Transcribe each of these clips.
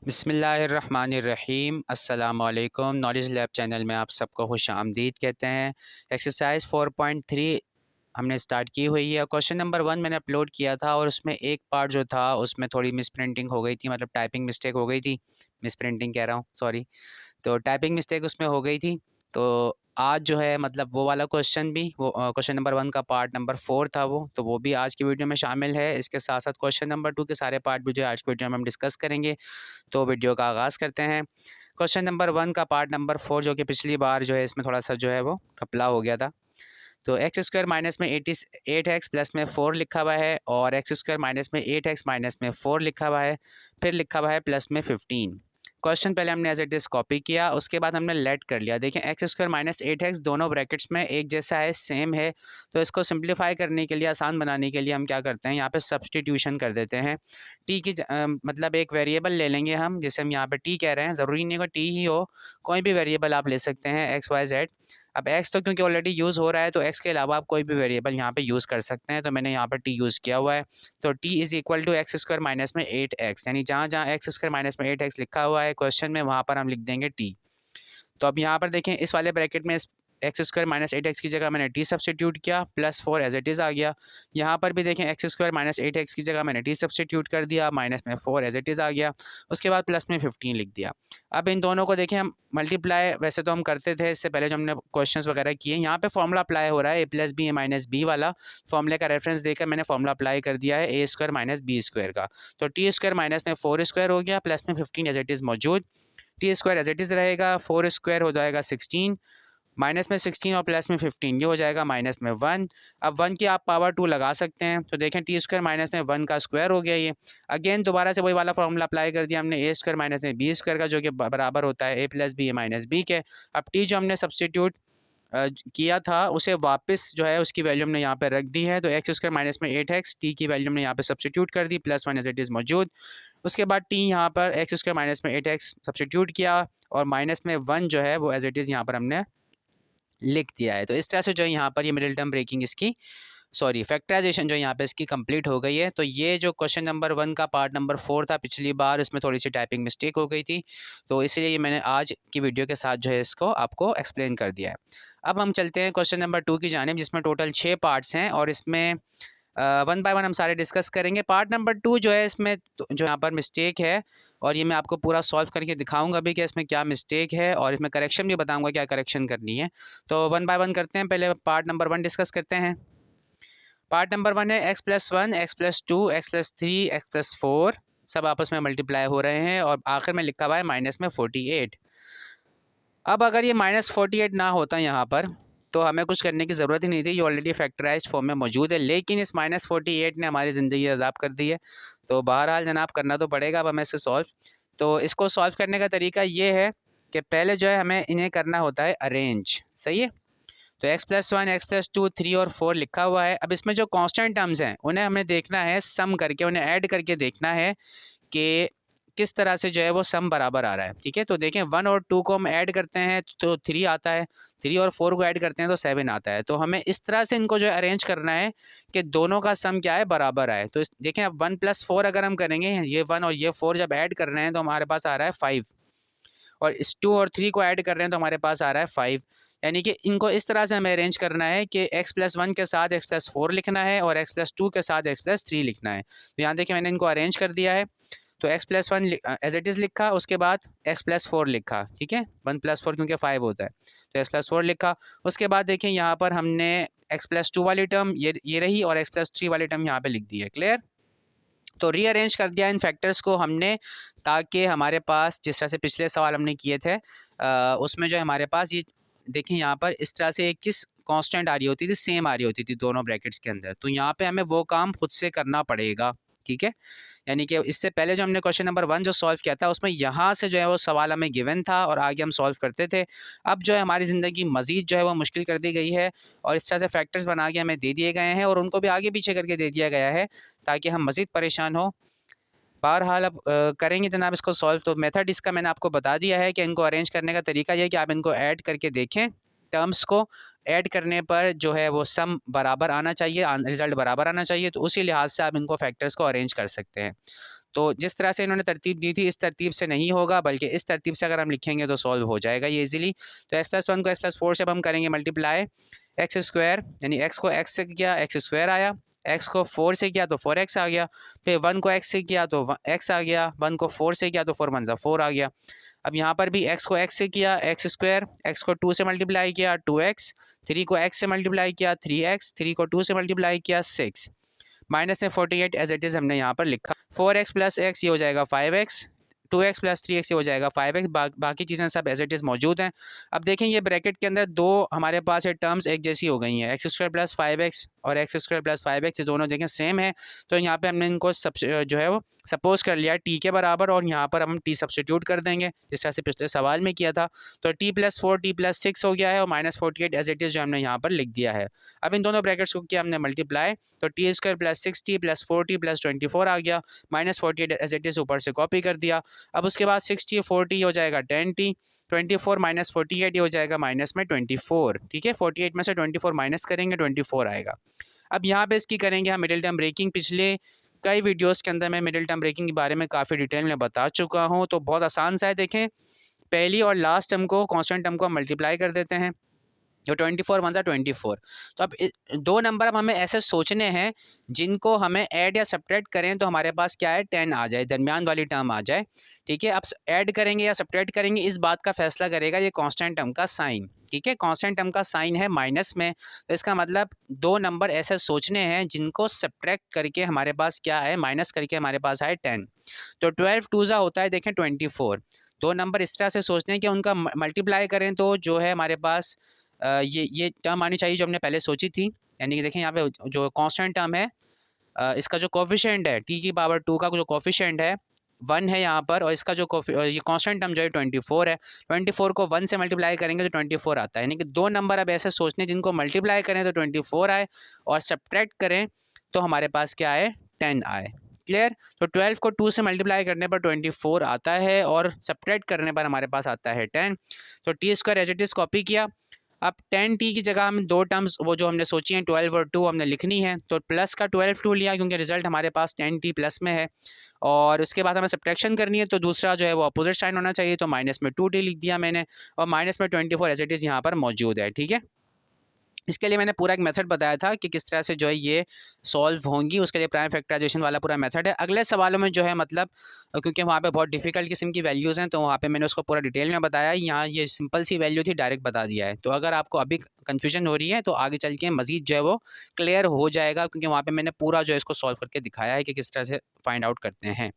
बिस्मिल्लाहिर्रहमानिर्रहीम अस्सलाम वालेकुम। नॉलेज लैब चैनल में आप सबको खुश आमदीद कहते हैं। एक्सरसाइज 4.3 हमने स्टार्ट की हुई है। क्वेश्चन नंबर 1 मैंने अपलोड किया था और उसमें एक पार्ट जो था उसमें थोड़ी मिस प्रिंटिंग हो गई थी, मतलब टाइपिंग मिस्टेक हो गई थी। मिस प्रिंटिंग कह रहा हूँ, सॉरी। तो टाइपिंग मिस्टेक उसमें हो गई थी। तो आज जो है मतलब वो वाला क्वेश्चन भी, वो क्वेश्चन नंबर 1 का पार्ट नंबर 4 था, वो भी आज की वीडियो में शामिल है। इसके साथ साथ क्वेश्चन नंबर 2 के सारे पार्ट भी जो है आज की वीडियो में हम डिस्कस करेंगे। तो वीडियो का आगाज़ करते हैं। क्वेश्चन नंबर 1 का पार्ट नंबर 4 जो कि पिछली बार जो है इसमें थोड़ा सा जो है वो घपला हो गया था। तो एक्स स्क्वायर माइनस में 8x प्लस में 4 लिखा हुआ है, और एक्स स्क्वायर माइनस में 8x माइनस में 4 लिखा हुआ है, फिर लिखा हुआ है प्लस में 15। क्वेश्चन पहले हमने एज इट इज़ कॉपी किया, उसके बाद हमने लेट कर लिया। देखें एक्स स्क्वायर माइनस 8x दोनों ब्रैकेट्स में एक जैसा है, सेम है। तो इसको सिंप्लीफाई करने के लिए, आसान बनाने के लिए हम क्या करते हैं, यहाँ पे सब्सटीट्यूशन कर देते हैं। टी की मतलब एक वेरिएबल ले लेंगे हम, जैसे हम यहाँ पे टी कह रहे हैं, ज़रूरी नहीं कि टी ही हो, कोई भी वेरिएबल आप ले सकते हैं, एक्स वाई जेड। अब x तो क्योंकि ऑलरेडी यूज़ हो रहा है, तो x के अलावा आप कोई भी वेरिएबल यहाँ पे यूज़ कर सकते हैं। तो मैंने यहाँ पर t यूज़ किया हुआ है। तो t is equal to x square minus में 8x, यानी जहाँ जहाँ एक्स स्क्वायर माइनस में 8x लिखा हुआ है क्वेश्चन में, वहाँ पर हम लिख देंगे t। तो अब यहाँ पर देखें इस वाले ब्रैकेट में एक्स स्क्वायर माइनस 8x की जगह मैंने t सब्सटीट्यूट किया, प्लस 4 एज इट इज़ आ गया। यहाँ पर भी देखें एक्स स्क्वायर माइनस 8x की जगह मैंने t सब्सटीट्यूट कर दिया, माइनस में 4 एज इट इज़ आ गया। उसके बाद प्लस में 15 लिख दिया। अब इन दोनों को देखें हम मल्टीप्लाई, वैसे तो हम करते थे इससे पहले जो हमने क्वेश्चंस वगैरह किए, यहाँ पे फॉर्मूला अप्लाई हो रहा है, a plus b a minus b वाला। फॉर्मूले का रेफरेंस देकर मैंने फॉर्मूला अप्लाई कर दिया है, ए स्क्वायर माइनस बी स्क्वायर का। तो टी स्क्वायर माइनस में 4 स्क्वायर हो गया, प्लस में 15 एज इट इज़ मौजूद। T square as it is रहेगा, 4 स्क्वायर हो जाएगा 16, माइनस में 16 और प्लस में 15, ये हो जाएगा माइनस में 1। अब 1 की आप पावर 2 लगा सकते हैं, तो देखें टी स्क्वायर माइनस में 1 का स्क्वायर हो गया ये। अगेन दोबारा से वही वाला फॉर्मूला अप्लाई कर दिया हमने, ए स्क्वायर माइनस में बी स्क्वायर का, जो कि बराबर होता है ए plus b a minus B के। अब टी जो हमने सब्सटीट्यूट किया था उसे वापस जो है उसकी वैल्यू हमने यहाँ पे रख दी है। तो एक्स स्क्वायर माइनस में 8x, टी की वैल्यू हमने यहाँ पे सब्सटीट्यूट कर दी, प्लस 1 एज इट इज़ मौजूद। उसके बाद टी यहाँ पर एक्स स्क्वायर माइनस में 8x सब्सटीट्यूट किया, और माइनस में 1 जो है वो एज इट इज़ यहाँ पर हमने लिख दिया है। तो इस तरह से जो है यहाँ पर ये मिडिल टर्म ब्रेकिंग इसकी, सॉरी फैक्टराइजेशन जो यहाँ पे इसकी कंप्लीट हो गई है। तो ये जो क्वेश्चन नंबर 1 का पार्ट नंबर 4 था, पिछली बार इसमें थोड़ी सी टाइपिंग मिस्टेक हो गई थी, तो इसलिए ये मैंने आज की वीडियो के साथ जो है इसको आपको एक्सप्लेन कर दिया है। अब हम चलते हैं क्वेश्चन नंबर 2 की जानिब, जिसमें टोटल 6 पार्ट्स हैं, और इसमें वन बाय वन हम सारे डिस्कस करेंगे। पार्ट नंबर 2 जो है इसमें जो यहाँ पर मिस्टेक है, और ये मैं आपको पूरा सॉल्व करके दिखाऊंगा भी कि इसमें क्या मिस्टेक है, और इसमें करेक्शन भी बताऊंगा क्या करेक्शन करनी है। तो वन बाय वन करते हैं। पहले पार्ट नंबर 1 डिस्कस करते हैं। पार्ट नंबर 1 है x plus 1, x plus 2, x plus 3, x plus 4 सब आपस में मल्टीप्लाई हो रहे हैं, और आखिर में लिखा हुआ है माइनस में 48। अब अगर ये माइनस 48 ना होता यहाँ पर, तो हमें कुछ करने की ज़रूरत ही नहीं थी, ये ऑलरेडी फैक्टराइज्ड फॉर्म में मौजूद है। लेकिन इस माइनस 48 ने हमारी ज़िंदगी अज़ाब कर दी है। तो बहरहाल जनाब करना तो पड़ेगा अब हमें इसे सॉल्व। तो इसको सॉल्व करने का तरीका ये है कि पहले जो है हमें इन्हें करना होता है अरेंज, सही है। तो एक्स प्लस 1, एक्स प्लस 2, 3 और 4 लिखा हुआ है। अब इसमें जो कांस्टेंट टर्म्स हैं उन्हें हमने देखना है सम करके, उन्हें ऐड करके देखना है कि किस तरह से जो है वो सम बराबर आ रहा है, ठीक है। तो देखें 1 और 2 को हम ऐड करते हैं तो 3 आता है, 3 और 4 को ऐड करते हैं तो 7 आता है। तो हमें इस तरह से इनको जो है अरेंज करना है कि दोनों का सम क्या है, बराबर आए। तो देखें अब 1 प्लस 4 अगर हम करेंगे, ये 1 और ये 4 जब ऐड कर रहे हैं तो हमारे पास आ रहा है 5, और इस 2 और 3 को ऐड कर रहे हैं तो हमारे पास आ रहा है 5। यानी कि इनको इस तरह से हमें अरेंज करना है कि एक्स प्लस 1 के साथ एक्स प्लस 4 लिखना है, और एक्स प्लस 2 के साथ एक्स प्लस 3 लिखना है। तो यहाँ देखिए मैंने इनको अरेंज कर दिया है। तो x plus 1 as it is लिखा, उसके बाद एक्स प्लस 4 लिखा, ठीक है। 1 प्लस 4 क्योंकि 5 होता है, तो एक्स प्लस 4 लिखा। उसके बाद देखें यहाँ पर हमने एक्स प्लस 2 वाली टर्म ये रही, और एक्स प्लस 3 वाली टर्म यहाँ पे लिख दी है। क्लियर। तो रीअरेंज कर दिया इन फैक्टर्स को हमने, ताकि हमारे पास जिस तरह से पिछले सवाल हमने किए थे उसमें जो है हमारे पास ये देखें यहाँ पर इस तरह से एक चीज़ कांस्टेंट आ रही होती थी, सेम आ रही होती थी दोनों ब्रैकेट्स के अंदर। तो यहाँ पे हमें वो काम खुद से करना पड़ेगा, ठीक है। यानी कि इससे पहले जो हमने क्वेश्चन नंबर 1 जो सॉल्व किया था उसमें यहाँ से जो है वो सवाल हमें गिवन था और आगे हम सॉल्व करते थे। अब जो है हमारी ज़िंदगी मज़ीद जो है वो मुश्किल कर दी गई है, और इस तरह से फैक्टर्स बना के हमें दे दिए गए हैं, और उनको भी आगे पीछे करके दे दिया गया है ताकि हम मज़ीद परेशान हो। बहरहाल अब करेंगे जनाब इसको सॉल्व। तो मेथड इसका मैंने आपको बता दिया है कि इनको अरेंज करने का तरीका ये है कि आप इनको ऐड करके देखें। टर्म्स को ऐड करने पर जो है वो सम बराबर आना चाहिए, रिज़ल्ट बराबर आना चाहिए। तो उसी लिहाज से आप इनको फैक्टर्स को अरेंज कर सकते हैं। तो जिस तरह से इन्होंने तरतीब दी थी इस तरतीब से नहीं होगा, बल्कि इस तरतीब से अगर हम लिखेंगे तो सॉल्व हो जाएगा ये इजीली। तो x+1 को x+4 से अब हम करेंगे मल्टीप्लाई, एक्स स्क्वायर यानी x को x से किया एक्स स्क्वायर आया, x को 4 से किया तो 4x आ गया, फिर 1 को x से किया तो x आ गया, 1 को 4 से किया तो 4 1 4 आ गया। अब यहाँ पर भी x को x से किया एक्स स्क्वायर, x को 2 से मल्टीप्लाई किया 2x, 3 को x से मल्टीप्लाई किया 3x, 3 को 2 से मल्टीप्लाई किया 6, माइनस में 48 एज इट इज़ हमने यहाँ पर लिखा। 4x प्लस x ये हो जाएगा 5x, 2x प्लस 3x ये हो जाएगा 5x, बाकी चीज़ें सब एज इट इज़ मौजूद हैं। अब देखें ये ब्रैकेट के अंदर दो हमारे पास ये टर्म्स एक जैसी हो गई हैं, एक्स स्क्वायर प्लस 5x और एक्स स्क्वायर प्लस 5x, ये दोनों देखें सेम है। तो यहाँ पे हमने इनको सब जो है वो सपोज कर लिया t के बराबर, और यहाँ पर हम t सब्सटीट्यूट कर देंगे जिस तरह से पिछले सवाल में किया था। तो t+4 t+6 हो गया है, और -48 एज इट इज़ जो हमने यहाँ पर लिख दिया है। अब इन दोनों ब्रैकेट्स को किया हमने मल्टीप्लाई, तो t square plus 6t plus 4t plus 24 आ गया, -48 एज इट इज़ ऊपर से कॉपी कर दिया। अब उसके बाद 60 40 हो जाएगा 10t, 24 माइनस 48 ये हो जाएगा माइनस में 24, ठीक है। 48 में से 24 माइनस करेंगे 24 आएगा। अब यहाँ पे इसकी करेंगे हम मिडिल टर्म ब्रेकिंग। पिछले कई वीडियोस के अंदर मैं मिडिल टर्म ब्रेकिंग के बारे में काफ़ी डिटेल में बता चुका हूँ, तो बहुत आसान सा है। देखें पहली और लास्ट टर्म को, कांस्टेंट टर्म को हम मल्टीप्लाई कर देते हैं, तो 24 1 24। तो अब दो नंबर अब हमें ऐसे सोचने हैं जिनको हमें ऐड या सब्ट्रैक्ट करें तो हमारे पास क्या है 10 आ जाए, दरमियान वाली टर्म आ जाए, ठीक है। अब ऐड करेंगे या सब्ट्रैक्ट करेंगे इस बात का फैसला करेगा ये कांस्टेंट टर्म का साइन, ठीक है। कांस्टेंट टर्म का साइन है माइनस में, तो इसका मतलब दो नंबर ऐसे सोचने हैं जिनको सब्ट्रैक्ट करके हमारे पास क्या है, माइनस करके हमारे पास आए 10। तो 12 2 होता है देखें 24। दो नंबर इस तरह से सोचने हैं कि उनका मल्टीप्लाई करें तो जो है हमारे पास ये टर्म आनी चाहिए जो हमने पहले सोची थी। यानी कि देखें यहाँ पे जो कांस्टेंट टर्म है इसका जो कोफिशिएंट है t की पावर 2 का जो कोफिशिएंट है 1 है यहाँ पर, और इसका जो ये कांस्टेंट टर्म जो है 24 है। 24 को 1 से मल्टीप्लाई करेंगे तो 24 आता है। यानी कि दो नंबर अब ऐसे सोचने जिनको मल्टीप्लाई करें तो 24 आए और सब्ट्रैक्ट करें तो हमारे पास क्या आए 10 आए। क्लियर। तो 12 को 2 से मल्टीप्लाई करने पर 24 आता है और सब्ट्रैक्ट करने पर हमारे पास आता है 10। तो t square as it is copy किया। अब 10t की जगह हम दो टर्म्स वो जो हमने सोची हैं 12 और 2 हमने लिखनी है, तो प्लस का 12 2 लिया क्योंकि रिजल्ट हमारे पास 10t प्लस में है, और उसके बाद हमें सब्ट्रैक्शन करनी है तो दूसरा जो है वो अपोजिट साइन होना चाहिए, तो माइनस में 2t लिख दिया मैंने, और माइनस में 24 एज इट इज़ यहाँ पर मौजूद है, ठीक है। इसके लिए मैंने पूरा एक मेथड बताया था कि किस तरह से जो है ये सॉल्व होंगी, उसके लिए प्राइम फैक्टराइजेशन वाला पूरा मेथड है। अगले सवालों में जो है मतलब क्योंकि वहाँ पे बहुत डिफ़िकल्ट किस्म की वैल्यूज़ हैं तो वहाँ पे मैंने उसको पूरा डिटेल में बताया। यहाँ ये सिंपल सी वैल्यू थी, डायरेक्ट बता दिया है। तो अगर आपको अभी कन्फ्यूजन हो रही है तो आगे चल के मज़ीद जो है वो क्लियर हो जाएगा, क्योंकि वहाँ पर मैंने पूरा जो है इसको सॉल्व करके दिखाया है कि किस तरह से फाइंड आउट करते हैं।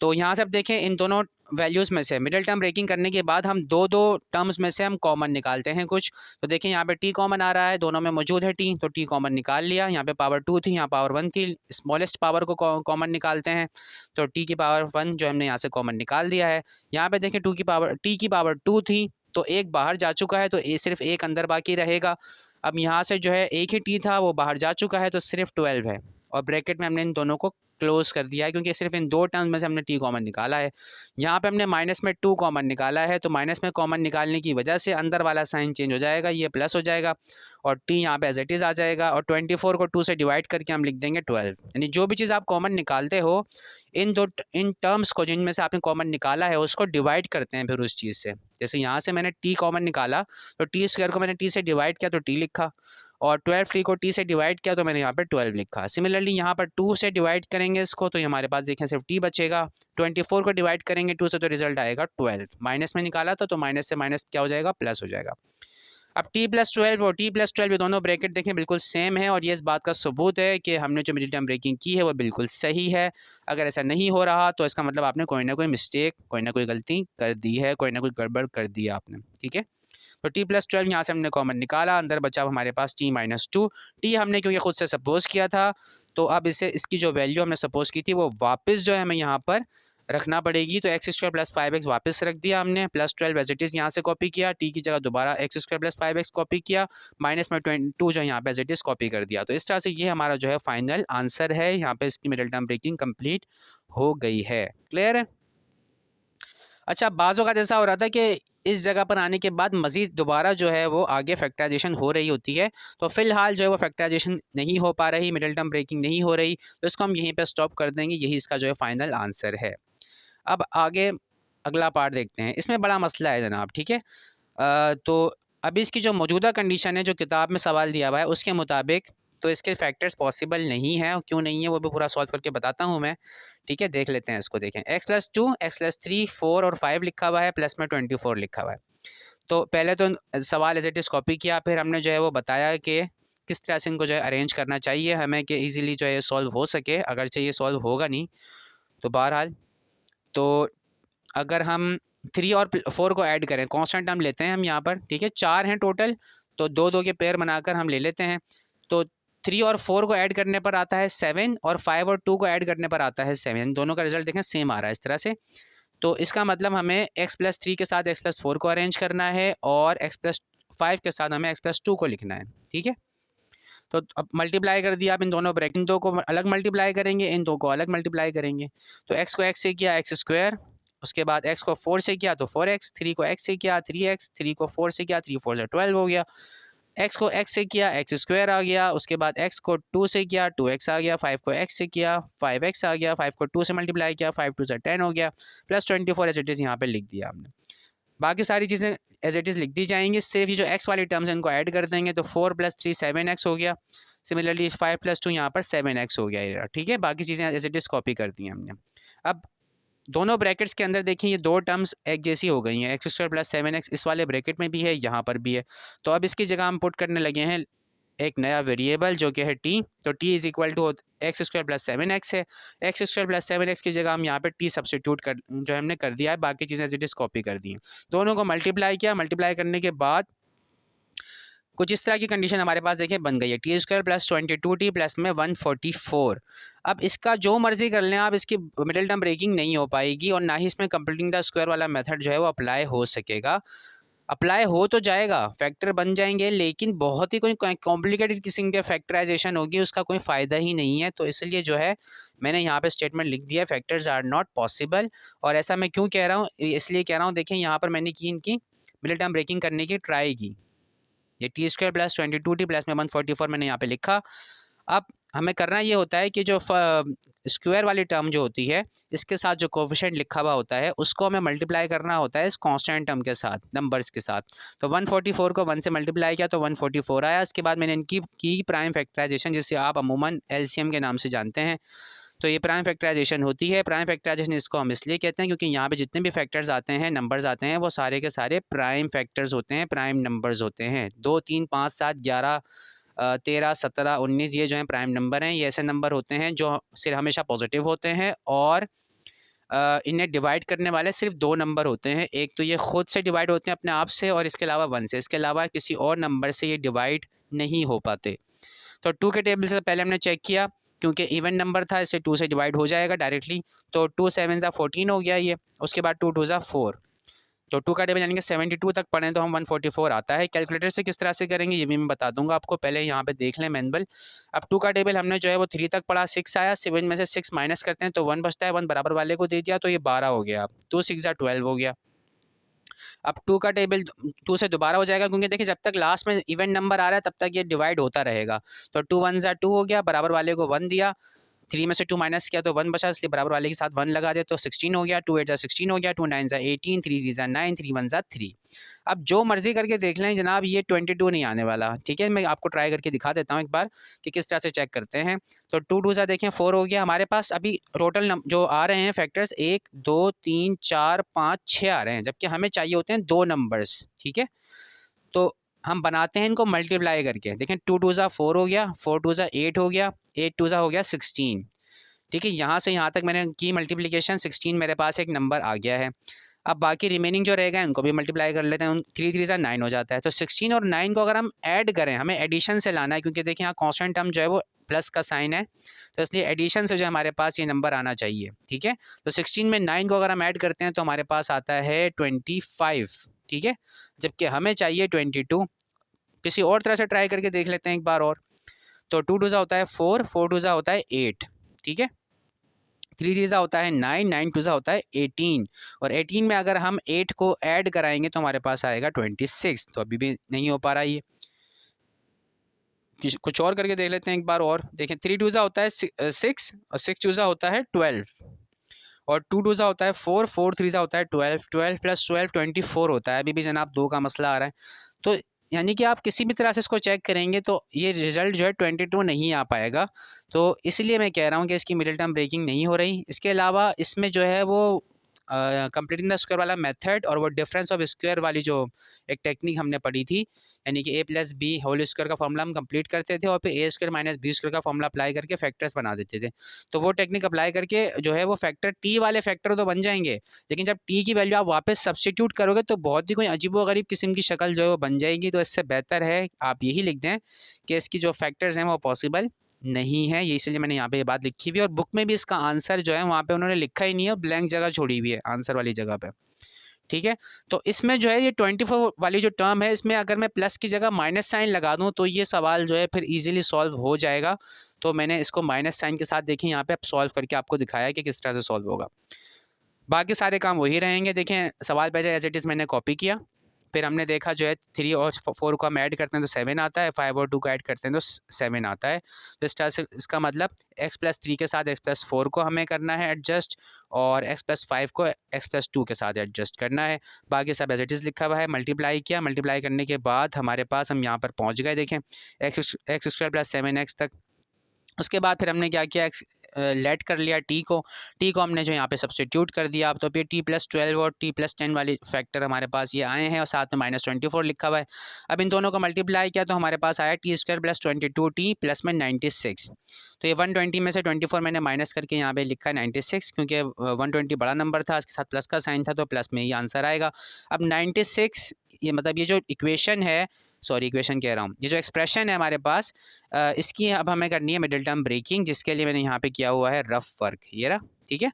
तो यहाँ से अब देखें इन दोनों वैल्यूज़ में से मिडिल टर्म ब्रेकिंग करने के बाद हम दो टर्म्स में से हम कॉमन निकालते हैं कुछ। तो देखें यहाँ पे t कॉमन आ रहा है, दोनों में मौजूद है t, तो t कॉमन निकाल लिया। यहाँ पे पावर 2 थी, यहाँ पावर 1 थी, स्मॉलेस्ट पावर को कॉमन निकालते हैं, तो t की पावर 1 जो हमने यहाँ से कॉमन निकाल दिया है। यहाँ पे देखें t की पावर 2 थी तो एक बाहर जा चुका है, तो सिर्फ एक अंदर बाकी रहेगा। अब यहाँ से जो है एक ही t था वो बाहर जा चुका है तो सिर्फ 12 है, और ब्रैकेट में हमने इन दोनों को क्लोज कर दिया है क्योंकि सिर्फ इन दो टर्म्स में से हमने t कॉमन निकाला है। यहाँ पे हमने माइनस में 2 कॉमन निकाला है, तो माइनस में कॉमन निकालने की वजह से अंदर वाला साइन चेंज हो जाएगा, ये प्लस हो जाएगा और t यहाँ पे एज इट इज़ आ जाएगा, और 24 को 2 से डिवाइड करके हम लिख देंगे 12। यानी जो भी चीज़ आप कॉमन निकालते हो इन टर्म्स को जिनमें से आपने कॉमन निकाला है उसको डिवाइड करते हैं फिर उस चीज़ से। जैसे यहाँ से मैंने t कॉमन निकाला तो t स्क्वायर को मैंने t से डिवाइड किया तो t लिखा, और 12 t को t से डिवाइड किया तो मैंने यहाँ पर 12 लिखा। सिमिलरली यहाँ पर 2 से डिवाइड करेंगे इसको तो हमारे पास देखें सिर्फ t बचेगा। 24 को डिवाइड करेंगे 2 से तो रिजल्ट आएगा 12। माइनस में निकाला था तो माइनस से माइनस क्या हो जाएगा, प्लस हो जाएगा। अब t+12 और t+12 ये दोनों ब्रैकेट देखें बिल्कुल सेम है, और ये इस बात का सबूत है कि हमने जो मिडिल टर्म ब्रेकिंग की है वो बिल्कुल सही है। अगर ऐसा नहीं हो रहा तो इसका मतलब आपने कोई ना कोई मिस्टेक, कोई ना कोई गलती कर दी है, कोई ना कोई गड़बड़ कर दी है आपने, ठीक है। तो t+12 यहाँ से हमने कॉमन निकाला, अंदर बचा हमारे पास t-2। t हमने क्योंकि खुद से सपोज किया था तो अब इसकी जो वैल्यू हमने सपोज की थी वो वापस जो है हमें यहाँ पर रखना पड़ेगी। तो एक्स स्क्वायर प्लस 5x वापस रख दिया हमने, +12 एज इट इज़ यहाँ से कॉपी किया, t की जगह दोबारा x square plus 5x copy किया, माइनस में 22 जो यहाँ पे एज इट इज़ कॉपी कर दिया। तो इस तरह से ये हमारा जो है फाइनल आंसर है। यहाँ पे इसकी मिडिल टर्म ब्रेकिंग कंप्लीट हो गई है। क्लियर है। अच्छा, बाज़ों का जैसा हो रहा था कि इस जगह पर आने के बाद मज़ीद दोबारा जो है वो आगे फैक्टराइजेशन हो रही होती है। तो फ़िलहाल जो है वो फैक्टराइजेशन नहीं हो पा रही, मिडल टर्म ब्रेकिंग नहीं हो रही, तो इसको हम यहीं पे स्टॉप कर देंगे। यही इसका जो है फ़ाइनल आंसर है। अब आगे अगला पार्ट देखते हैं। इसमें बड़ा मसला है जनाब, ठीक है। तो अभी इसकी जो मौजूदा कंडीशन है, जो किताब में सवाल दिया हुआ है उसके मुताबिक, तो इसके फैक्टर्स पॉसिबल नहीं है, और क्यों नहीं है वो भी पूरा सॉल्व करके बताता हूँ मैं। ठीक है, देख लेते हैं इसको। देखें, x+2, x+3, 4 और 5 लिखा हुआ है, प्लस में 24 लिखा हुआ है। तो पहले तो सवाल एज इट इज़ कॉपी किया, फिर हमने जो है वो बताया कि किस तरह से इनको जो है अरेंज करना चाहिए हमें, कि ईज़िली जो है ये सॉल्व हो सके। अगर चाहिए सॉल्व होगा नहीं तो बहरहाल, तो अगर हम 3 और 4 को ऐड करें, कांस्टेंट टर्म लेते हैं हम यहाँ पर, ठीक है। 4 हैं टोटल, तो 2-2 के पेयर बनाकर हम ले लेते हैं। तो 3 और 4 को ऐड करने पर आता है 7, और 5 और 2 को ऐड करने पर आता है 7। दोनों का रिजल्ट देखें सेम आ रहा है इस तरह से। तो इसका मतलब हमें x+3 के साथ x+4 को अरेंज करना है, और x+5 के साथ हमें x+2 को लिखना है, ठीक है। तो अब मल्टीप्लाई कर दिया आप इन दोनों ब्रैकेट, इन दो को अलग मल्टीप्लाई करेंगे, इन दो को अलग मल्टीप्लाई करेंगे। तो x को x से किया x स्क्वायर, उसके बाद x को 4 से किया तो 4x, 3 को x से किया 3x, 3 को 4 से किया 3 4 से 12 हो गया। x को x से किया x स्क्वायर आ गया, उसके बाद x को 2 से किया 2x आ गया, 5 को x से किया 5x आ गया, 5 को 2 से मल्टीप्लाई किया 5 2 से 10 हो गया, प्लस 24 एज इट इज़ यहाँ पे लिख दिया हमने। बाकी सारी चीज़ें एज इट इज़ लिख दी जाएंगी, सिर्फ ये जो x वाली टर्म्स हैं इनको ऐड कर देंगे, तो 4 + 3 7x हो गया। सिमिलरली 5 + 2 यहाँ पर 7x हो गया ये, ठीक है। बाकी चीज़ें एज इट इज़ कॉपी कर दी हैं हमने। अब दोनों ब्रैकेट्स के अंदर देखिए, ये दो टर्म्स एक जैसी हो गई हैं, x² + 7x इस वाले ब्रैकेट में भी है, यहाँ पर भी है। तो अब इसकी जगह हम पुट करने लगे हैं एक नया वेरिएबल जो कि है t। तो t = x² + 7x है। x² + 7x की जगह हम यहाँ पे t सब्सटीट्यूट कर जो हमने कर दिया है, बाकी चीज़ें एज इट इज़ कॉपी कर दी हैं। दोनों को मल्टीप्लाई किया, मल्टीप्लाई करने के बाद कुछ इस तरह की कंडीशन हमारे पास देखिए बन गई है, t² + 22t प्लस में 144। अब इसका जो मर्जी कर लें आप, इसकी मिडिल टर्म ब्रेकिंग नहीं हो पाएगी, और ना ही इसमें कंप्लीटिंग द स्क्वायर वाला मेथड जो है वो अप्लाई हो सकेगा। अप्लाई हो तो जाएगा, फैक्टर बन जाएंगे, लेकिन बहुत ही कोई कॉम्प्लिकेटेड किस्म के फैक्टराइजेशन होगी, उसका कोई फ़ायदा ही नहीं है। तो इसलिए जो है मैंने यहाँ पे स्टेटमेंट लिख दिया, फैक्टर्स आर नॉट पॉसिबल। और ऐसा मैं क्यों कह रहा हूँ, इसलिए कह रहा हूँ, देखें यहाँ पर मैंने की इनकी मिडिल टर्म ब्रेकिंग करने की ट्राई की। ये t² + 22t प्लस में 144 मैंने यहाँ पे लिखा। अब हमें करना ये होता है कि जो स्क्वायर वाली टर्म जो होती है, इसके साथ जो कोफिशिएंट लिखा हुआ होता है उसको हमें मल्टीप्लाई करना होता है इस कांस्टेंट टर्म के साथ, नंबर्स के साथ। तो 144 को 1 से मल्टीप्लाई किया तो 144 आया। इसके बाद मैंने इनकी की प्राइम फैक्टराइजेशन, जिसे आप अमूमन एलसीएम के नाम से जानते हैं। तो ये प्राइम फैक्टराइजेशन होती है। प्राइम फैक्टराइजेशन इसको हम इसलिए कहते हैं क्योंकि यहाँ पे जितने भी फैक्टर्स आते हैं, नंबर्स आते हैं, वो सारे के सारे प्राइम फैक्टर्स होते हैं, प्राइम नंबर्स होते हैं। 2 3 5 7 11 13 17 19 ये जो हैं प्राइम नंबर हैं। ये ऐसे नंबर होते हैं जो सिर्फ हमेशा पॉजिटिव होते हैं, और इन्हें डिवाइड करने वाले सिर्फ 2 नंबर होते हैं। एक तो ये खुद से डिवाइड होते हैं अपने आप से, और इसके अलावा 1 से। इसके अलावा किसी और नंबर से ये डिवाइड नहीं हो पाते। तो 2 के टेबल से पहले हमने चेक किया, क्योंकि इवन नंबर था इससे 2 से डिवाइड हो जाएगा डायरेक्टली। तो 2 7 ज़ा 14 हो गया ये। उसके बाद 2 2 ज़ा 4। तो 2 का टेबल यानी कि 72 तक पढ़ें तो हम 144 आता है। कैलकुलेटर से किस तरह से करेंगे ये भी मैं बता दूंगा आपको, पहले यहाँ पे देख लें मैनुअल। अब 2 का टेबल हमने जो है वो 3 तक पढ़ा, 6 आया, 7 में से 6 माइनस करते हैं तो 1 बचता है, 1 बराबर वाले को दे दिया तो ये 12 हो गया। 2 6 ज़ा 12 हो गया। अब 2 का टेबल 2 से दोबारा हो जाएगा, क्योंकि देखिए जब तक लास्ट में इवन नंबर आ रहा है तब तक ये डिवाइड होता रहेगा। तो 2 1 ज़ा 2 हो गया, बराबर वाले को 1 दिया, 3 में से 2 माइनस किया तो 1 बचा, इसलिए बराबर वाले के साथ 1 लगा दे तो 16 हो गया। 2 8 ज़ा 16 हो गया, 2 9 ज़ा 18, 3 3 ज़ा 9, 3 1 ज़ा 3। अब जो मर्जी करके देख लें जनाब, ये 22 नहीं आने वाला, ठीक है। मैं आपको ट्राई करके दिखा देता हूँ एक बार कि किस तरह से चेक करते हैं। तो 2 2 ज़ा देखें 4 हो गया हमारे पास। अभी टोटल जो आ रहे हैं फैक्टर्स 1 2 3 4 5 6 आ रहे हैं, जबकि हमें चाहिए होते हैं 2 नंबर्स, ठीक है। तो हम बनाते हैं इनको मल्टीप्लाई करके। देखें 2 2 ज़ा 4 हो गया, 4 2 ज़ा 8 हो गया, 8 2 ज़ा हो गया 16, ठीक है। यहाँ से यहाँ तक मैंने की मल्टीप्लिकेशन, 16 मेरे पास एक नंबर आ गया है। अब बाकी रिमेनिंग जो रहेगा इनको भी मल्टीप्लाई कर लेते हैं। 3 3 ज़ा 9 हो जाता है। तो 16 और 9 को अगर हम ऐड करें, हमें एडिशन से लाना है, क्योंकि देखिए यहाँ कांस्टेंट टर्म जो है वो प्लस का साइन है, तो इसलिए एडिशन से जो हमारे पास ये नंबर आना चाहिए, ठीक है। तो 16 में 9 को अगर हम ऐड करते हैं तो हमारे पास आता है 25, ठीक है, जबकि हमें चाहिए 22। किसी और तरह से ट्राई करके देख लेते हैं एक बार और। तो 2 2 ज़ा होता है 4, 4 2 ज़ा होता है 8, ठीक है। 3 चीज़ा होता है 9, 9 टू ज़ा होता है 18 और 18 में अगर हम 8 को ऐड कराएंगे तो हमारे पास आएगा 26। तो अभी भी नहीं हो पा रहा ये, कुछ और करके देख लेते हैं एक बार और। देखें 3 टू ज़ा होता है 6 और 6 टू ज़ा होता है 12 और 2 टू ज़ा होता है 4, 4 थ्री ज़ा होता है 12, 12 प्लस 12 24 होता है। अभी भी जनाब 2 का मसला आ रहा है। तो यानी कि आप किसी भी तरह से इसको चेक करेंगे तो ये रिज़ल्ट जो है 22 नहीं आ पाएगा। तो इसलिए मैं कह रहा हूँ कि इसकी मिडिल टर्म ब्रेकिंग नहीं हो रही। इसके अलावा इसमें जो है वो कंप्लीटिंग द स्क्वायर वाला मेथड और वो डिफरेंस ऑफ स्क्वायर वाली जो एक टेक्निक हमने पढ़ी थी, यानी कि a plus b whole square का फॉर्मूला हम कंप्लीट करते थे और फिर a square minus b square का फॉर्मूला अप्लाई करके फैक्टर्स बना देते थे। तो वो टेक्निक अप्लाई करके जो है वो फैक्टर टी वाले फैक्टर तो बन जाएंगे, लेकिन जब टी की वैल्यू आप वापस सब्सटीट्यूट करोगे तो बहुत ही कोई अजीबोगरीब किस्म की शक्ल जो है वो बन जाएगी। तो इससे बेहतर है आप यही लिख दें कि इसकी जो फैक्टर्स हैं वो पॉसिबल नहीं है। ये इसलिए मैंने यहाँ पे ये बात लिखी हुई है और बुक में भी इसका आंसर जो है वहाँ पे उन्होंने लिखा ही नहीं है, ब्लैंक जगह छोड़ी हुई है आंसर वाली जगह पे। ठीक है, तो इसमें जो है ये 24 वाली जो टर्म है इसमें अगर मैं प्लस की जगह माइनस साइन लगा दूं तो ये सवाल जो है फिर इजीली सॉल्व हो जाएगा। तो मैंने इसको माइनस साइन के साथ देखें यहाँ पे अब सॉल्व करके आपको दिखाया कि किस तरह से सॉल्व होगा। बाकी सारे काम वही रहेंगे। देखें सवाल पहले एज इट इज़ मैंने कॉपी किया, फिर हमने देखा जो है 3 और 4 को हम ऐड करते हैं तो 7 आता है, 5 और 2 को ऐड करते हैं तो 7 आता है। तो इस तरह से इसका मतलब x+3 के साथ x+4 को हमें करना है एडजस्ट और x+5 को x+2 के साथ एडजस्ट करना है। बाकी सब एज इट इज़ लिखा हुआ है। मल्टीप्लाई किया, मल्टीप्लाई करने के बाद हमारे पास हम यहाँ पर पहुँच गए। देखें x² + 7x तक। उसके बाद फिर हमने क्या किया, लेट कर लिया टी को हमने जो यहाँ पे सब्सटीट्यूट कर दिया। तो फिर t+12 और t+10 वाली फैक्टर हमारे पास ये आए हैं और साथ में -24 लिखा हुआ है। अब इन दोनों को मल्टीप्लाई किया तो हमारे पास आया t² + 22t प्लस में 96। तो ये 120 में से 24 मैंने माइनस करके यहाँ पे लिखा है 96, क्योंकि 120 बड़ा नंबर था, इसके साथ प्लस का साइन था तो प्लस में ही आंसर आएगा। अब 96 ये मतलब ये जो इक्वेशन है, सॉरी इक्वेशन कह रहा हूँ, ये जो एक्सप्रेशन है हमारे पास इसकी अब हमें करनी है मिडिल टर्म ब्रेकिंग, जिसके लिए मैंने यहाँ पे किया हुआ है रफ वर्क, ये रहा। ठीक है,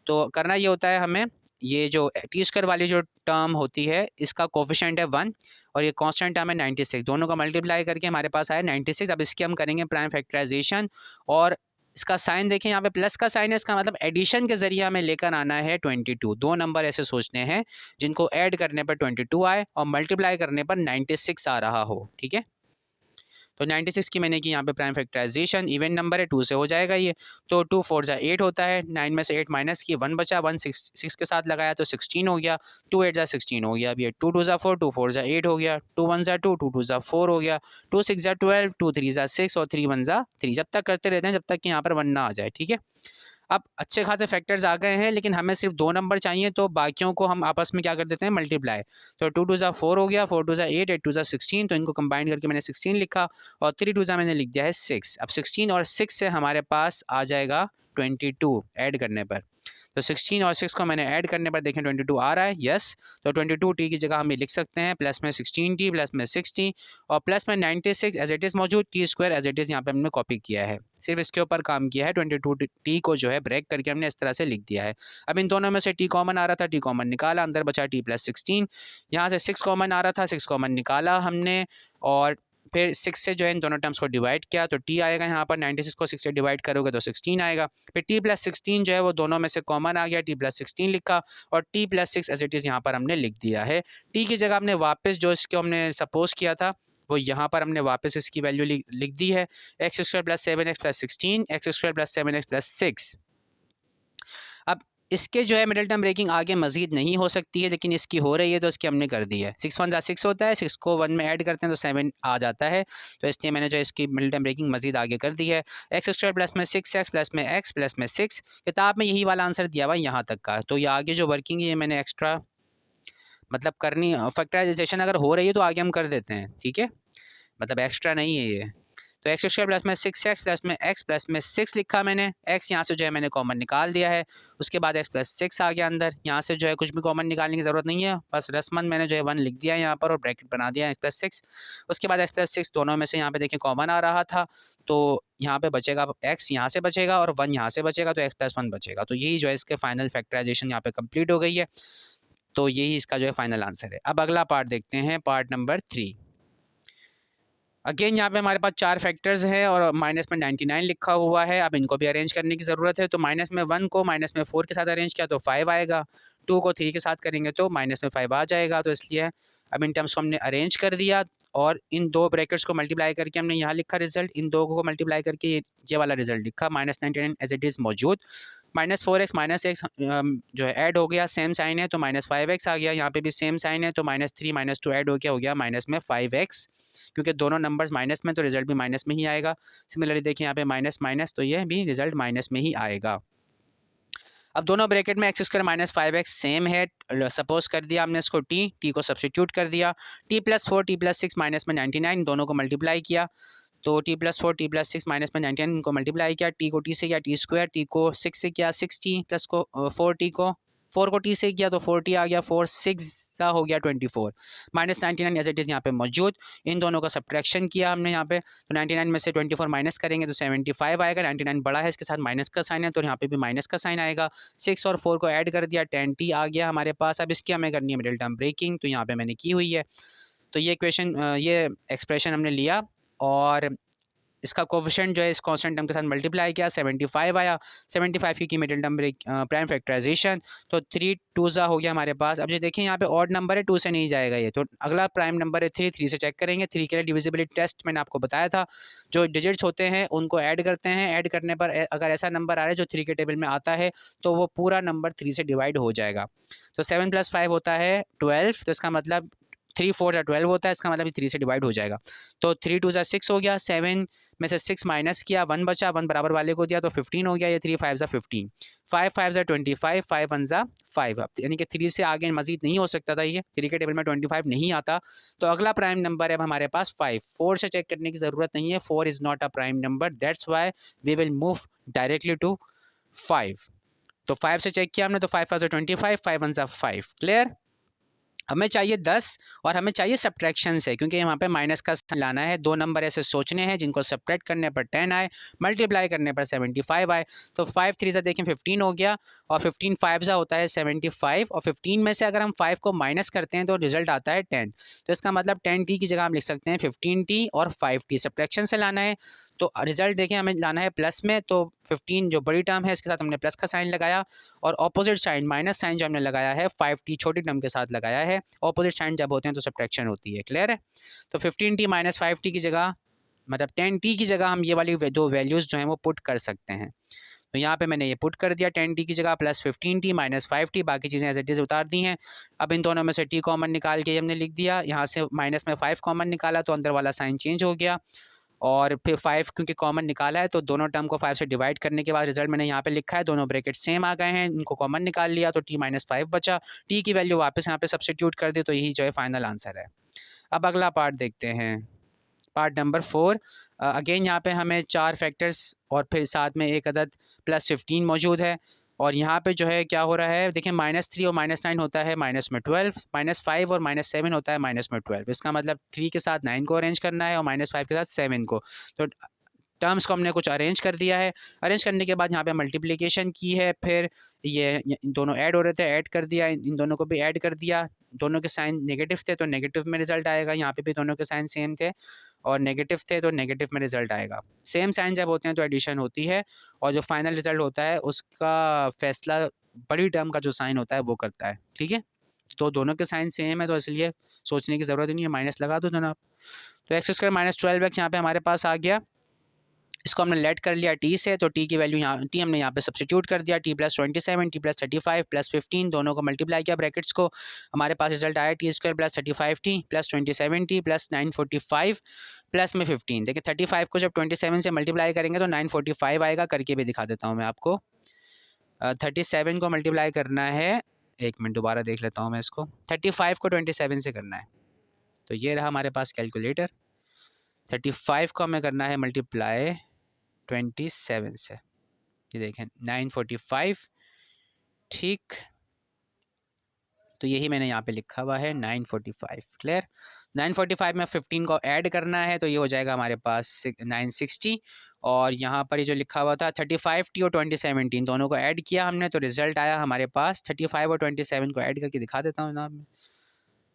तो करना ये होता है हमें, ये जो t² वाली जो टर्म होती है इसका कोफिशिएंट है 1 और ये कांस्टेंट टर्म है 96, दोनों का मल्टीप्लाई करके हमारे पास आया 96। अब इसकी हम करेंगे प्राइम फैक्टराइजेशन और इसका साइन देखें यहाँ पे प्लस का साइन है, इसका मतलब एडिशन के जरिए हमें लेकर आना है 22। दो नंबर ऐसे सोचने हैं जिनको ऐड करने पर 22 आए और मल्टीप्लाई करने पर 96 आ रहा हो। ठीक है, तो 96 की मैंने की यहाँ पे प्राइम फैक्टराइजेशन, इवन नंबर है 2 से हो जाएगा ये। तो 2 4 जा 8 होता है, 9 में से 8 माइनस की 1 बचा, 1 6 के साथ लगाया तो 16 हो गया, 2 8 जा 16 हो गया। अब ये 2 2 जा 4, 2 4 जा 8 हो गया, 2 1 जा 2, 2 2 जा 4 हो गया, 2 6 जा 12, 2 3 जा 6 और 3 1 जा 3। जब तक करते रहते हैं जब तक कि यहाँ पर 1 ना आ जाए। ठीक है, अब अच्छे खासे फैक्टर्स आ गए हैं लेकिन हमें सिर्फ 2 नंबर चाहिए, तो बाकियों को हम आपस में क्या कर देते हैं, मल्टीप्लाई। तो 2 2 जा 4 हो गया, 4 2 जा 8, 8 2 जा 16, तो इनको कंबाइन करके मैंने 16 लिखा और 3 2 जा मैंने लिख दिया है 6। अब 16 और 6 से हमारे पास आ जाएगा 22 ऐड करने पर। तो 16 और 6 को मैंने ऐड करने पर देखें 22 आ रहा है, यस। तो 22t की जगह हम ये लिख सकते हैं प्लस में 16t प्लस में 60 और प्लस में 96 एज इट इज़ मौजूद, t² एज इट इज़ यहाँ पे हमने कॉपी किया है, सिर्फ इसके ऊपर काम किया है। 22t को जो है ब्रेक करके हमने इस तरह से लिख दिया है। अब इन दोनों में से t कॉमन आ रहा था, t कॉमन निकाला, अंदर बचा t+16। यहाँ से 6 कॉमन आ रहा था, 6 कॉमन निकाला हमने और फिर 6 से जो है इन दोनों टर्म्स को डिवाइड किया तो t आएगा यहाँ पर, 96 को 6 से डिवाइड करोगे तो 16 आएगा। फिर t+16 जो है वो दोनों में से कॉमन आ गया, t+16 लिखा और t+6 एज इट इज़ यहाँ पर हमने लिख दिया है। t की जगह हमने वापस जो इसको हमने सपोज किया था वो यहाँ पर हमने वापस इसकी वैल्यू लिख दी है, x² + 7x + 16, x² + 7x + 6। अब इसके जो है मिडिल टर्म ब्रेकिंग आगे मजीद नहीं हो सकती है, लेकिन इसकी हो रही है तो इसकी हमने कर दी है। 6 1 जा 6 होता है, 6 को 1 में ऐड करते हैं तो 7 आ जाता है, तो इसलिए मैंने जो इसकी मिडिल टर्म ब्रेकिंग मजीद आगे कर दी है। x² प्लस में 6x प्लस में x प्लस में 6, किताब में यही वाला आंसर दिया हुआ है यहाँ तक का। तो ये आगे जो वर्किंग है ये मैंने एक्स्ट्रा मतलब करनी, फैक्टराइजेशन अगर हो रही है तो आगे हम कर देते हैं। ठीक है, मतलब एक्स्ट्रा नहीं है ये। तो x² प्लस में 6x प्लस में x प्लस में 6 लिखा मैंने, x यहाँ से जो है मैंने कॉमन निकाल दिया है। उसके बाद x प्लस 6 आ गया अंदर, यहाँ से जो है कुछ भी कॉमन निकालने की ज़रूरत नहीं है, बस रस्मन मैंने जो है 1 लिख दिया है यहाँ पर और ब्रैकेट बना दिया x प्लस 6। उसके बाद x प्लस 6 दोनों में से यहाँ पे देखें कॉमन आ रहा था, तो यहाँ पे बचेगा x यहाँ से बचेगा और 1 यहाँ से बचेगा, तो x प्लस 1 बचेगा। तो यही जो है इसके फाइनल फैक्टराइजेशन यहाँ पे कम्प्लीट हो गई है। तो यही इसका जो है फाइनल आंसर है। अब अगला पार्ट देखते हैं, पार्ट नंबर 3। अगेन यहाँ पे हमारे पास 4 फैक्टर्स हैं और माइनस में 99 लिखा हुआ है। अब इनको भी अरेंज करने की ज़रूरत है। तो माइनस में 1 को माइनस में 4 के साथ अरेंज किया तो 5 आएगा, 2 को 3 के साथ करेंगे तो माइनस में 5 आ जाएगा। तो इसलिए अब इन टर्म्स को हमने अरेंज कर दिया और इन दो ब्रैकेट्स को मल्टीप्लाई करके हमने यहाँ लिखा रिजल्ट, इन दो को मल्टीप्लाई करके ये वाला रिजल्ट लिखा, माइनस 99 एज इट इज़ मौजूद। माइनस 4x माइनस एक्स जो है ऐड हो गया, सेम साइन है तो माइनस 5x आ गया। यहाँ पे भी सेम साइन है तो माइनस 3 माइनस 2 ऐड हो गया माइनस में 5x, क्योंकि दोनों नंबर्स माइनस में तो रिजल्ट भी माइनस में ही आएगा। सिमिलरली देखिए यहाँ पे माइनस माइनस तो ये भी रिजल्ट माइनस में ही आएगा। अब दोनों ब्रैकेट में x square minus 5x same है। सपोज कर दिया हमने इसको टी को सब्सटीट्यूट कर दिया, t+4 t+6 माइनस में 99 दोनों को मल्टीप्लाई किया तो t+4 t+6 माइनस में 99 को मल्टीप्लाई किया, टी को टी से किया टी स्क्वायर, टी को 6 से किया 6t प्लस को 4t को 4 को टी से किया तो 4t आ गया, 4 6 सा हो गया 24, माइनस 99 एज इट इज़ यहाँ पे मौजूद। इन दोनों का सब्ट्रैक्शन किया हमने यहाँ पे तो 99 में से 24 माइनस करेंगे तो 75 आएगा। 99 बड़ा है, इसके साथ माइनस का साइन है तो यहाँ पे भी माइनस का साइन आएगा। 6 और 4 को ऐड कर दिया, 10t आ गया हमारे पास। अब इसकी हमें करनी है मिडिल टर्म ब्रेकिंग, तो यहाँ पे मैंने की हुई है। तो ये क्वेश्चन ये एक्सप्रेशन हमने लिया और इसका कोफिशिएंट जो है इस कांस्टेंट टर्म के साथ मल्टीप्लाई किया, 75 आया। 75 की मिडिल टर्म प्राइम फैक्टराइजेशन तो 3 2 हो गया हमारे पास। अब ये देखिए यहाँ पे ऑड नंबर है, 2 से नहीं जाएगा ये, तो अगला प्राइम नंबर है 3, 3 से चेक करेंगे। 3 के लिए डिविजिबिलिटी टेस्ट मैंने आपको बताया था, जो डिजिट्स होते हैं उनको ऐड करते हैं, ऐड करने पर अगर ऐसा नंबर आ रहा है जो 3 के टेबल में आता है तो वो पूरा नंबर 3 से डिवाइड हो जाएगा। तो 7 + 5 होता है 12, तो इसका मतलब 3 4 12 होता है, इसका मतलब 3 से डिवाइड हो जाएगा। तो 3 2 6 हो गया, 7 में से 6 माइनस किया, 1 बचा, 1 बराबर वाले को दिया तो 15 हो गया। ये 3 5 15, 5 5 25, 5 1 5, यानी कि 3 से आगे मजीद नहीं हो सकता था, ये 3 के टेबल में 25 नहीं आता। तो अगला प्राइम नंबर है अब हमारे पास 5। 4 से चेक करने की ज़रूरत नहीं है, 4 is not a prime number, that's why we will move directly to 5। तो 5 से चेक किया हमने तो 5 5 25, 5 1 5। क्लियर? हमें चाहिए 10 और हमें चाहिए सब्ट्रैक्शन से, क्योंकि यहाँ पे माइनस का साइन लाना है। दो नंबर ऐसे सोचने हैं जिनको सब्ट्रैक्ट करने पर 10 आए, मल्टीप्लाई करने पर 75 आए। तो 5 3 देखें 15 हो गया और 15 5 होता है 75 और 15 में से अगर हम 5 को माइनस करते हैं तो रिजल्ट आता है 10। तो इसका मतलब 10t की जगह हम लिख सकते हैं 15t और 5t। सब्ट्रैक्शन से लाना है तो रिजल्ट देखें हमें लाना है प्लस में, तो 15 जो बड़ी टर्म है इसके साथ हमने प्लस का साइन लगाया और ऑपोजिट साइन माइनस साइन जो हमने लगाया है 5t छोटी टर्म के साथ लगाया है। ऑपोजिट साइन जब होते हैं तो सब्ट्रैक्शन होती है। क्लियर है? तो 15t माइनस 5t की जगह मतलब 10t की जगह हम ये वाली दो वैल्यूज़ जो हैं वो पुट कर सकते हैं। तो यहाँ पे मैंने ये पुट कर दिया 10t की जगह प्लस 15t माइनस 5t, बाकी चीज़ें एज इट इज़ उतार दी हैं। अब इन दोनों में से t कॉमन निकाल के हमने लिख दिया, यहाँ से माइनस में 5 कॉमन निकाला तो अंदर वाला साइन चेंज हो गया और फिर 5 क्योंकि कॉमन निकाला है तो दोनों टर्म को 5 से डिवाइड करने के बाद रिजल्ट मैंने यहाँ पे लिखा है, दोनों ब्रैकेट सेम आ गए हैं, इनको कॉमन निकाल लिया तो t माइनस 5 बचा। t की वैल्यू वापस यहाँ पे सब्सटीट्यूट कर दी तो यही जो है फाइनल आंसर है। अब अगला पार्ट देखते हैं, पार्ट नंबर 4। अगेन यहाँ पे हमें 4 फैक्टर्स और फिर साथ में एक अदद प्लस 15 मौजूद है और यहाँ पे जो है क्या हो रहा है देखिए -3 और -9 होता है माइनस में 12, -5 और -7 होता है माइनस में 12। इसका मतलब 3 के साथ 9 को अरेंज करना है और -5 के साथ 7 को। तो टर्म्स को हमने कुछ अरेंज कर दिया है। अरेंज करने के बाद यहाँ पे मल्टीप्लिकेशन की है, फिर ये दोनों ऐड हो रहे थे, ऐड कर दिया, इन दोनों को भी ऐड कर दिया। दोनों के साइन नेगेटिव थे तो नेगेटिव में रिजल्ट आएगा, यहाँ पे भी दोनों के साइन सेम थे और नेगेटिव थे तो नेगेटिव में रिजल्ट आएगा। सेम साइन जब होते हैं तो एडिशन होती है और जो फाइनल रिजल्ट होता है उसका फैसला बड़ी टर्म का जो साइन होता है वो करता है। ठीक है? तो दोनों के साइन सेम है तो इसलिए सोचने की ज़रूरत नहीं है, माइनस लगा दो जनाब। तो एक्स स्क्वायर माइनस 12x यहाँ पे हमारे पास आ गया। इसको हमने लेट कर लिया t से, तो t की वैल्यू यहाँ t हमने यहाँ पे सब्स्टिट्यूट कर दिया, t + 27 t + 35 + 15 दोनों को मल्टीप्लाई किया ब्रैकेट्स को, हमारे पास रिजल्ट आया t² + 35t + 27t + 945 प्लस में 15। देखिए 35 को जब 27 से मल्टीप्लाई करेंगे तो 945 आएगा, करके भी दिखा देता हूँ मैं आपको। 37 को मल्टीप्लाई करना है, एक मिनट दोबारा देख लेता हूँ मैं इसको, 35 को 27 से करना है तो ये रहा हमारे पास कैलकुलेटर। 35 को हमें करना है मल्टीप्लाई 27 से, ये देखें 945। ठीक, तो यही मैंने यहाँ पे लिखा हुआ है 945। क्लियर? 945 में 15 को ऐड करना है तो ये हो जाएगा हमारे पास 960 और यहाँ पर ये जो लिखा हुआ था 35t और 27 दोनों को ऐड किया हमने तो रिजल्ट आया हमारे पास 35 और 27 को ऐड करके दिखा देता हूँ जनाब।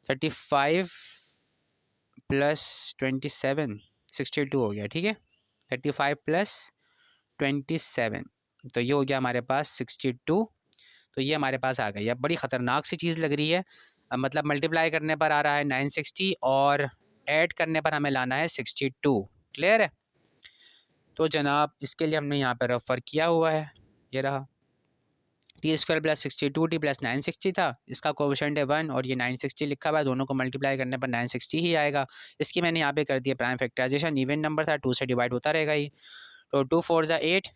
35 + 27 62 हो गया, ठीक है। 35 प्लस 27, तो ये हो गया हमारे पास 62। तो ये हमारे पास आ गई। अब बड़ी ख़तरनाक सी चीज़ लग रही है। मतलब मल्टीप्लाई करने पर आ रहा है 960 और ऐड करने पर हमें लाना है 62। क्लियर है? तो जनाब इसके लिए हमने यहाँ पर रेफ़र किया हुआ है, ये रहा। T square plus 62 T plus 960 था, इसका कोएफिशिएंट है 1 और ये 960 लिखा हुआ है, दोनों को मल्टीप्लाई करने पर 960 ही आएगा। इसकी मैंने यहाँ पे कर दिया प्राइम फैक्टराइजेशन, इवन नंबर था 2 से डिवाइड होता रहेगा ही। तो 2 4 ज़ा 8,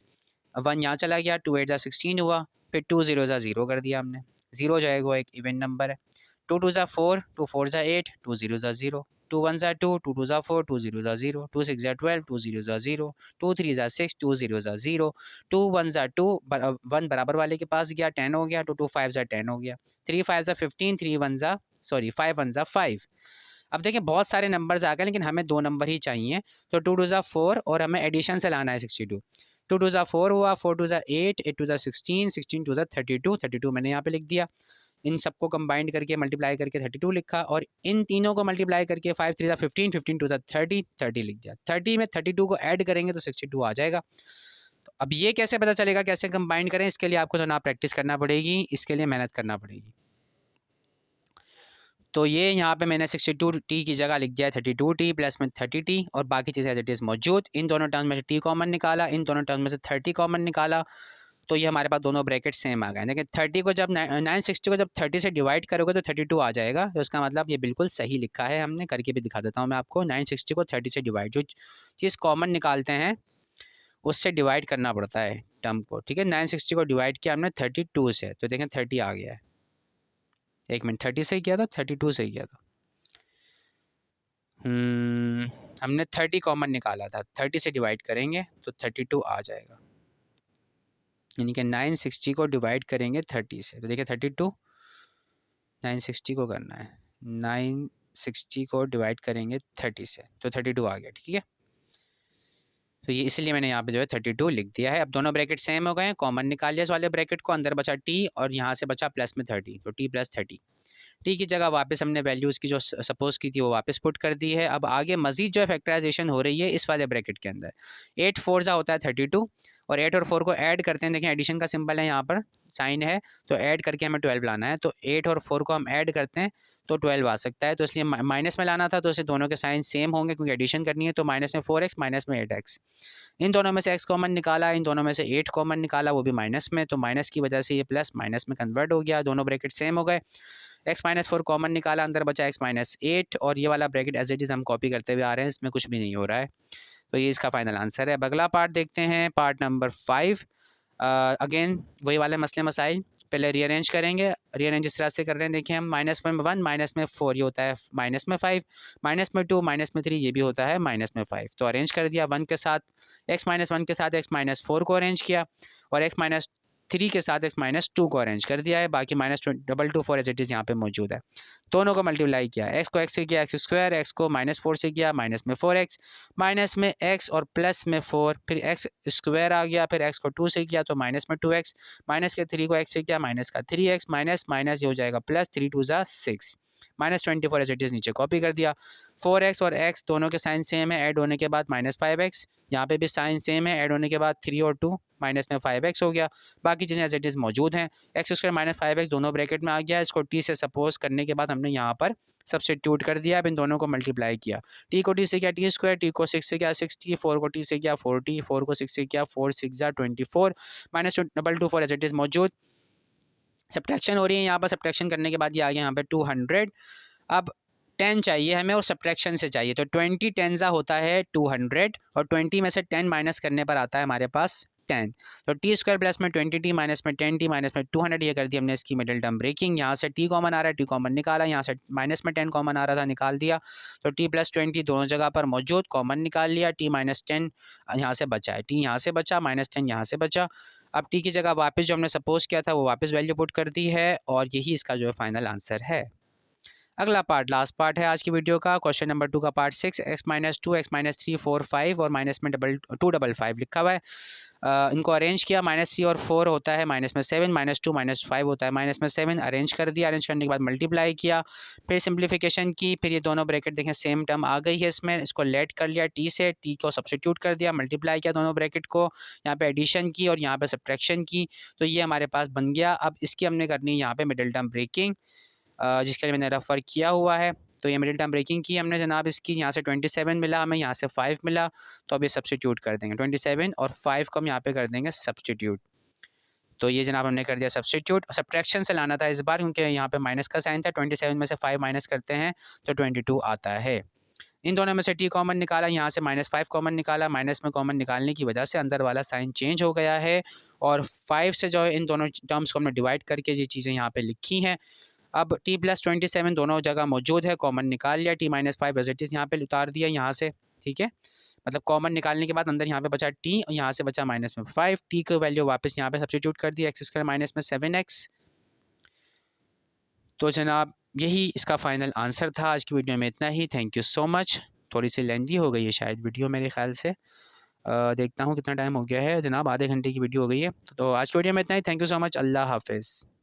1 यहाँ चला गया, 2 8 ज़ा 16 हुआ, फिर 2 0 ज़ा 0 कर दिया हमने, 0 जाएगा, वो एक इवन नंबर है। 2 2 ज़ा 4, 2 4 ज़ा 8, 2 0 ज़ा 0, 2 1 ज़ा 2, 2 2 ज़ा 4, 2 0 ज़ा 0, 2 6 ज़ा 12, 2 0 ज़ा 0, 2 3 ज़ा 6, 2 0 ज़ा 0, 2 1 ज़ा 2, 1 बराबर वाले के पास गया, 10 हो गया, 2 2 5 ज़ा 10 हो गया, 3 5 ज़ा 15, 3 1 ज़ा सॉरी 5 1 ज़ा 5। अब देखिए बहुत सारे नंबर्स आ गए, लेकिन हमें 2 नंबर ही चाहिए। तो 2 2 ज़ा 4 और हमें एडिशन से लाना है 62। 2 2 ज़ा 4 हुआ, 4 2 ज़ा 8, 8 2 ज़ा 16, 16 2 ज़ा 32, 32 मैंने यहाँ पे लिख दिया। इन सबको कंबाइंड करके मल्टीप्लाई करके 32 लिखा, और इन तीनों को मल्टीप्लाई करके 5 3 ज़ा 15, 15 2 ज़ा 30, 30 लिख दिया। 30 में 32 को ऐड करेंगे तो 62 आ जाएगा। तो अब ये कैसे पता चलेगा कैसे कंबाइंड करें? इसके लिए आपको तो ना प्रैक्टिस करना पड़ेगी, इसके लिए मेहनत करना पड़ेगी। तो ये यहाँ पे मैंने 62t की जगह लिख दिया है 32t प्लस में 30t, और बाकी चीज़ें एज इट इज़ मौजूद। इन दोनों टर्म्स में से t कॉमन निकाला, इन दोनों टर्म्स में से 30 कॉमन निकाला, तो ये हमारे पास दोनों ब्रैकेट सेम आ गए। देखिए 30 को जब 960 को जब 30 से डिवाइड करोगे तो 32 आ जाएगा, तो इसका मतलब ये बिल्कुल सही लिखा है हमने। करके भी दिखा देता हूँ मैं आपको। 960 को 30 से डिवाइड, जो चीज़ कॉमन निकालते हैं उससे डिवाइड करना पड़ता है टर्म को, ठीक है। 960 को डिवाइड किया हमने 32 से, तो देखें 30 आ गया है। एक मिनट, 30 से ही किया था 32 से ही किया था? हमने 30 कॉमन निकाला था, 30 से डिवाइड करेंगे तो 32 आ जाएगा। यानी कि 960 को डिवाइड करेंगे 30 से, तो देखिए 32, 960 को करना है, 960 को डिवाइड करेंगे 30 से तो 32 आ गया, ठीक है। तो ये इसलिए मैंने यहाँ पे जो है 32 लिख दिया है। अब दोनों ब्रैकेट सेम हो गए हैं, कॉमन निकाल लिया इस वाले ब्रैकेट को, अंदर बचा t और यहाँ से बचा प्लस में 30, तो t प्लस 30। टी की जगह वापस हमने वैल्यूज़ की जो सपोज की थी वो वापस पुट कर दी है। अब आगे मजीद जो है फैक्टराइजेशन हो रही है इस वाले ब्रैकेट के अंदर। 8 4 जा होता है 32, और 8 और 4 को ऐड करते हैं, देखें एडिशन का सिंबल है यहाँ पर, साइन है, तो ऐड करके हमें 12 लाना है। तो 8 और 4 को हम ऐड करते हैं तो 12 आ सकता है, तो इसलिए माइनस में लाना था, तो इसे दोनों के साइन सेम होंगे क्योंकि एडिशन करनी है। तो माइनस में 4x, माइनस में 8x, इन दोनों में से x कॉमन निकाला, इन दोनों में से 8 कॉमन निकाला, वो भी माइनस में, तो माइनस की वजह से ये प्लस माइनस में कन्वर्ट हो गया, दोनों ब्रैकेट सेम हो गए। x माइनस 4 कॉमन निकाला, अंदर बचा x माइनस 8, और ये वाला ब्रैकेट एज इट इज़ हम कॉपी करते हुए आ रहे हैं, इसमें कुछ भी नहीं हो रहा है। तो ये इसका फाइनल आंसर है। अब अगला पार्ट देखते हैं, पार्ट नंबर 5। अगेन वही वाले मसले मसाइल, पहले रीअरेंज करेंगे। रीअरेंज इस तरह से कर रहे हैं, देखिए हम माइनस में 1, माइनस में 4 ये होता है माइनस में 5, माइनस में 2, माइनस में 3 ये भी होता है माइनस में 5। तो अरेंज कर दिया 1 के साथ, x माइनस 1 के साथ x माइनस 4 को अरेंज किया, और x माइनस 3 के साथ x माइनस 2 को अरेंज कर दिया है। बाकी माइनस 224 एज इट इज़ यहाँ पे मौजूद है। दोनों को मल्टीप्लाई किया, x को x से किया x स्क्वायर, x को माइनस 4 से किया माइनस में 4x, माइनस में x और प्लस में 4, फिर x स्क्वायर आ गया, फिर x को 2 से किया तो माइनस में 2x, माइनस के 3 को x से किया माइनस का 3x, माइनस माइनस ये हो जाएगा प्लस, 3 2 ज़ा 6, माइनस 24 एज इट इज़ नीचे कॉपी कर दिया। 4x और x दोनों के साइन सेम है, ऐड होने के बाद माइनस 5x, यहाँ पे भी साइन सेम है, ऐड होने के बाद 3 और 2 माइनस में 5x हो गया। बाकी चीज़ें एज इट इज़ मौजूद हैं। एक्स स्क्वायर माइनस 5x दोनों ब्रैकेट में आ गया, इसको t से सपोज करने के बाद हमने यहाँ पर सब्स्टिट्यूट कर दिया। अब इन दोनों को मल्टीप्लाई किया, t को t से किया t स्क्वायर, t को 6 से किया 6t, 4 को t से किया 4t, 4 को 6 से किया 4 6 ज़ा 24, माइनस 224 एज इट इज़ मौजूद। सब्ट्रैक्शन हो रही है यहाँ पर, सब्ट्रैक्शन करने के बाद ये आ गया यहाँ पे 200। अब 10 चाहिए हमें और सब्ट्रैक्शन से चाहिए, तो 20 10 ज़ा होता है 200, और 20 में से 10 माइनस करने पर आता है हमारे पास 10। तो टी स्क्वायर प्लस में 20t माइनस में 10t माइनस में 200, ये कर दी हमने इसकी मिडिल टर्म ब्रेकिंग। यहाँ से t कॉमन आ रहा है, t कॉमन निकाला, यहाँ से माइनस में 10 कॉमन आ रहा था, निकाल दिया। तो t प्लस 20 दोनों जगह पर मौजूद, कॉमन निकाल लिया, t माइनस 10 यहाँ से बचा है, t यहाँ से बचा, माइनस 10 यहाँ से बचा। अब t की जगह वापस जो हमने सपोज किया था वो वापस वैल्यू पुट कर दी है, और यही इसका जो है फाइनल आंसर है। अगला पार्ट लास्ट पार्ट है आज की वीडियो का। क्वेश्चन नंबर 2 का पार्ट 6, x-2 x-3 4 5 और माइनस में 2 5 लिखा हुआ है। इनको अरेंज किया, -3 और 4 होता है माइनस में 7, -2 -5 होता है माइनस में 7। अरेंज कर दिया, अरेंज करने के बाद मल्टीप्लाई किया, फिर सिंप्लीफिकेशन की, फिर ये दोनों ब्रैकेट देखें सेम टर्म आ गई है इसमें। इसको लेट कर लिया टी से, टी को सब्स्टिट्यूट कर दिया, मल्टीप्लाई किया दोनों ब्रैकेट को, यहाँ पे एडिशन की और यहाँ पे सब्ट्रैक्शन की, तो ये हमारे पास बन गया। अब इसकी हमने करनी है यहाँ पे मिडिल टर्म ब्रेकिंग, जिसके लिए मैंने रेफ़र किया हुआ है। तो ये मिडिल टर्म ब्रेकिंग की हमने जनाब, इसकी यहाँ से 27 मिला हमें, यहाँ से 5 मिला, तो अब ये सब्स्टिट्यूट कर देंगे। 27 और 5 को हम यहाँ पे कर देंगे सब्स्टिट्यूट। तो ये जनाब हमने कर दिया सब्स्टिट्यूट। सब्ट्रैक्शन से लाना था इस बार, क्योंकि यहाँ पे माइनस का साइन था। 27 में से 5 माइनस करते हैं तो 22 आता है। इन दोनों में से टी कॉमन निकाला, यहाँ से -5 कॉमन निकाला। माइनस में कॉमन निकालने की वजह से अंदर वाला साइन चेंज हो गया है, और 5 से जो है इन दोनों टर्म्स को हमने डिवाइड करके ये चीज़ें यहाँ पे लिखी हैं। अब t+27 दोनों जगह मौजूद है, कॉमन निकाल लिया। t-5 एज इट इज़ यहाँ पे उतार दिया यहाँ से, ठीक है। मतलब कॉमन निकालने के बाद अंदर यहाँ पे बचा t और यहाँ से बचा -5। t की वैल्यू वापस यहाँ पे सब्स्टिट्यूट कर दिया, x² माइनस में 7x। तो जनाब यही इसका फ़ाइनल आंसर था। आज की वीडियो में इतना ही। Thank you so much. थोड़ी सी लेंदी हो गई है शायद वीडियो मेरे ख्याल से। देखता हूँ कितना टाइम हो गया है जनाब, आधे घंटे की वीडियो हो गई है। तो आज की वीडियो में इतना ही। Thank you so much. अल्लाह हाफ़िज़।